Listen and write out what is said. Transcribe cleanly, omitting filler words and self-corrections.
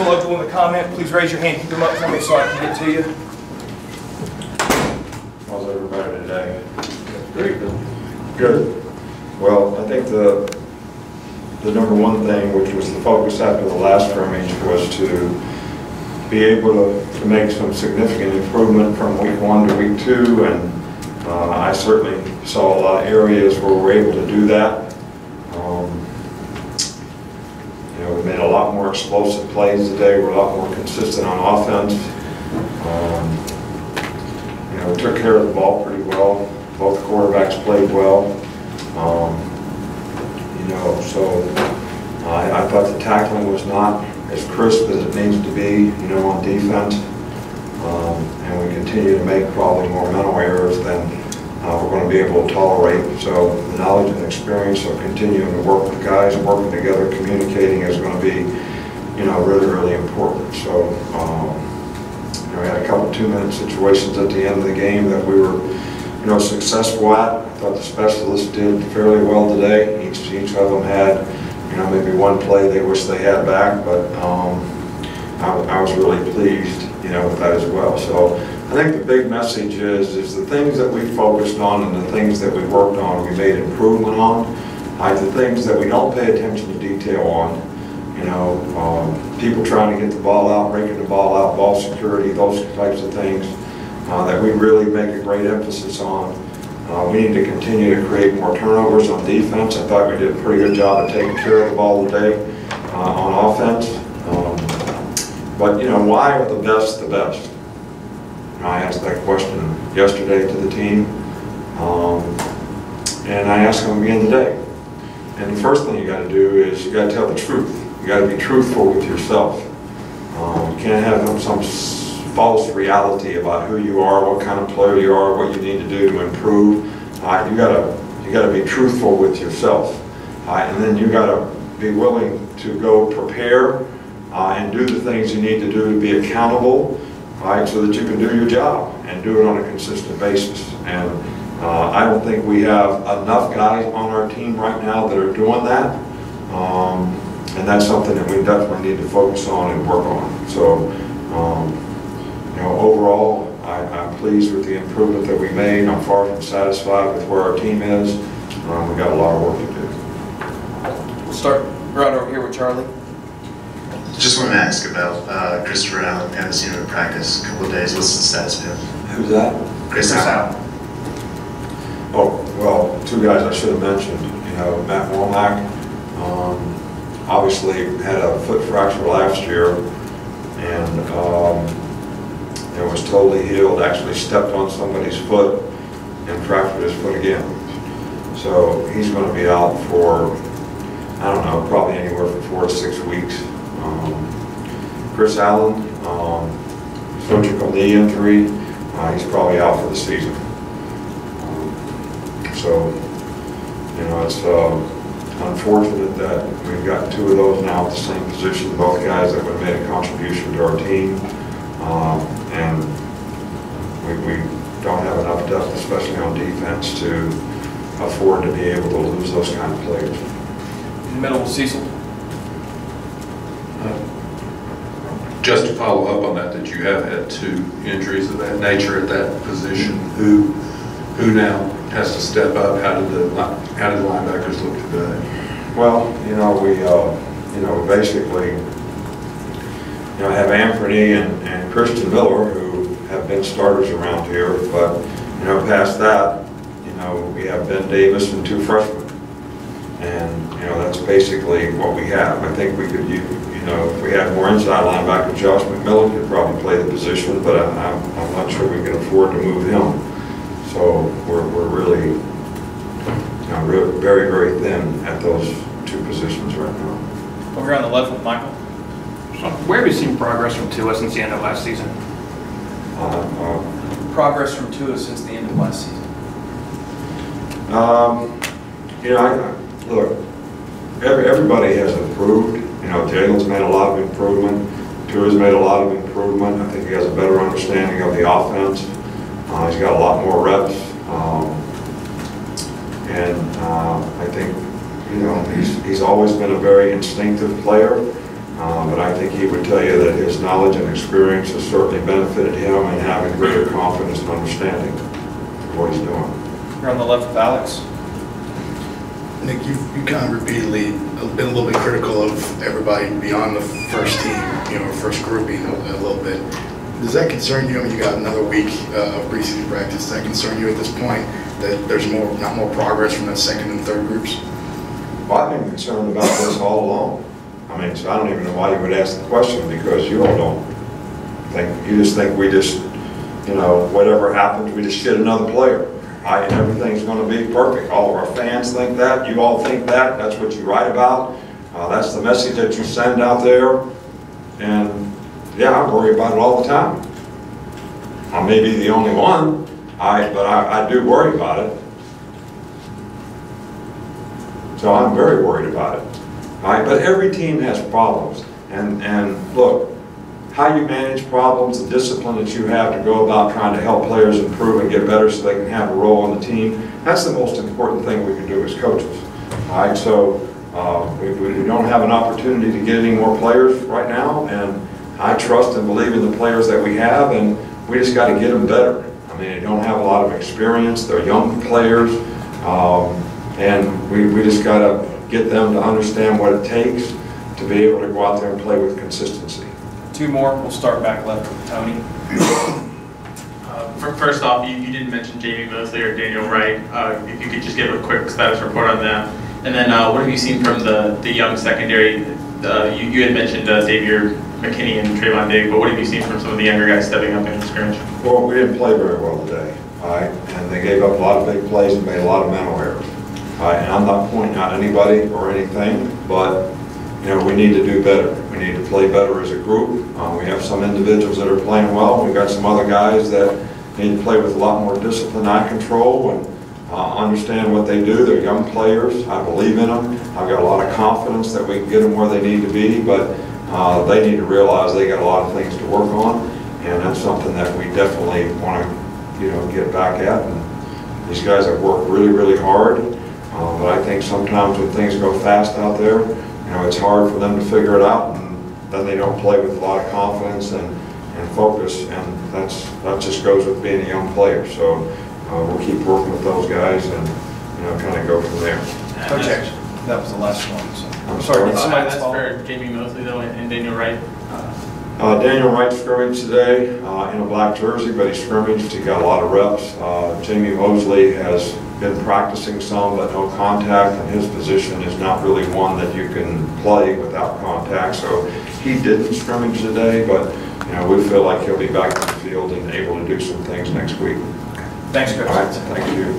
below doing the comment, please raise your hand, keep them up for me so I can get to you. How's everybody today? Very good. Good. Well, I think the number one thing, which was the focus after the last scrimmage, was to be able to make some significant improvement from week 1 to week 2, and I certainly saw a lot of areas where we're able to do that. You know, we made a lot more explosive plays today. We're a lot more consistent on offense. You know, we took care of the ball pretty well. Both quarterbacks played well. You know, so I thought the tackling was not as crisp as it needs to be, you know, on defense. And we continue to make probably more mental errors than we're going to be able to tolerate. So the knowledge and experience of continuing to work with guys, working together, communicating is going to be, you know, really, really important. So, you know, we had a couple 2-minute situations at the end of the game that we were, you know, successful at. I thought the specialists did fairly well today. Each of them had, you know, maybe one play they wish they had back, but I was really pleased, you know, with that as well. So I think the big message is the things that we focused on and the things that we worked on, we made improvement on. The things that we don't pay attention to detail on, you know, people trying to get the ball out, breaking the ball out, ball security, those types of things that we really make a great emphasis on. We need to continue to create more turnovers on defense. I thought we did a pretty good job of taking care of the ball today on offense. But, you know, why are the best the best? I asked that question yesterday to the team, and I asked them again today. And the first thing you got to do is you got to tell the truth. You got to be truthful with yourself. You can't have some false reality about who you are, what kind of player you are, what you need to do to improve. You got to be truthful with yourself, and then you got to be willing to go prepare and do the things you need to do to be accountable, right, so that you can do your job and do it on a consistent basis. And I don't think we have enough guys on our team right now that are doing that, and that's something that we definitely need to focus on and work on. So. You know, overall, I'm pleased with the improvement that we made. I'm far from satisfied with where our team is. We've got a lot of work to do. We'll start right over here with Charlie. Just want to ask about Christopher Allen. I haven't seen him in practice a couple of days. What's the status of him? Who's that? Chris Allen. Oh, well, 2 guys I should have mentioned. You know, Matt Womack obviously had a foot fracture last year, and it was totally healed, actually stepped on somebody's foot and fractured his foot again. So he's going to be out for, I don't know, probably anywhere from 4 to 6 weeks. Chris Allen, surgical knee injury, he's probably out for the season. So, you know, it's unfortunate that we've got 2 of those now at the same position, both guys that would have made a contribution to our team. And we don't have enough depth, especially on defense, to afford to be able to lose those kind of players. In the middle, Cecil. Just to follow up on that you have had 2 injuries of that nature at that position. Who now has to step up? How did the linebackers look today? Well, you know, we basically, you know, have Anthony and Christian Miller, who have been starters around here, but, you know, past that, you know, we have Ben Davis and 2 freshmen. And, you know, that's basically what we have. I think we could, you know, if we had more inside linebacker, Josh McMillan could probably play the position, but I'm not sure we can afford to move him. So we're really, you know, very, very thin at those 2 positions right now. Over here on the left with Michael. So where have you seen progress from Tua since the end of last season? Progress from Tua since the end of last season. You know, look, everybody has improved. You know, Jalen's made a lot of improvement. Tua's made a lot of improvement. I think he has a better understanding of the offense. He's got a lot more reps. And I think, you know, he's always been a very instinctive player. But I think he would tell you that his knowledge and experience has certainly benefited him in having greater confidence and understanding of what he's doing. You're on the left with Alex. Nick, you kind of repeatedly been a little bit critical of everybody beyond the first team, first grouping a little bit. Does that concern you? I mean, you got another week of preseason practice. Does that concern you at this point that there's not more progress from that second and third groups? Well, I've been concerned about this all along. I mean, so I don't even know why you would ask the question, because you all don't think, you just think we just, whatever happens, we just get another player. Everything's going to be perfect. All of our fans think that. You all think that. That's what you write about. That's the message that you send out there. And yeah, I worry about it all the time. I may be the only one, but I do worry about it. So I'm very worried about it. But every team has problems. And look, how you manage problems, the discipline that you have to go about trying to help players improve and get better so they can have a role on the team, that's the most important thing we can do as coaches. All right, so we don't have an opportunity to get any more players right now, and I trust and believe in the players that we have, and we just got to get them better. I mean, they don't have a lot of experience, they're young players, and we just got to get them to understand what it takes to be able to go out there and play with consistency. Two more. We'll start back left with Tony. First off, you didn't mention Jamie Mosley or Daniel Wright. If you could just give a quick status report on them. And then what have you seen from the young secondary? You had mentioned Xavier McKinney and Trayvon Digg, but what have you seen from some of the younger guys stepping up in the scrimmage? Well, we didn't play very well today, all right? And they gave up a lot of big plays and made a lot of mental errors. All right? And I'm not pointing out anybody or anything, but we need to do better. We need to play better as a group. We have some individuals that are playing well. We've got some other guys that need to play with a lot more discipline, eye control, and understand what they do. They're young players. I believe in them. I've got a lot of confidence that we can get them where they need to be, but they need to realize they got a lot of things to work on, and that's something that we definitely want to, get back at. And these guys have worked really, really hard, but I think sometimes when things go fast out there, it's hard for them to figure it out, and then they don't play with a lot of confidence and focus, and that just goes with being a young player. So we'll keep working with those guys and kind of go from there. Okay. That was the last one. So. I'm sorry. That's for Jamie Mosley though, and Daniel Wright. Daniel Wright scrimmaged today in a black jersey, but he scrimmaged. He got a lot of reps. Jamie Mosley has been practicing some, but no contact, and his position is not really one that you can play without contact. So he didn't scrimmage today, but we feel like he'll be back in the field and able to do some things next week. Thanks, Coach. All right, thank you.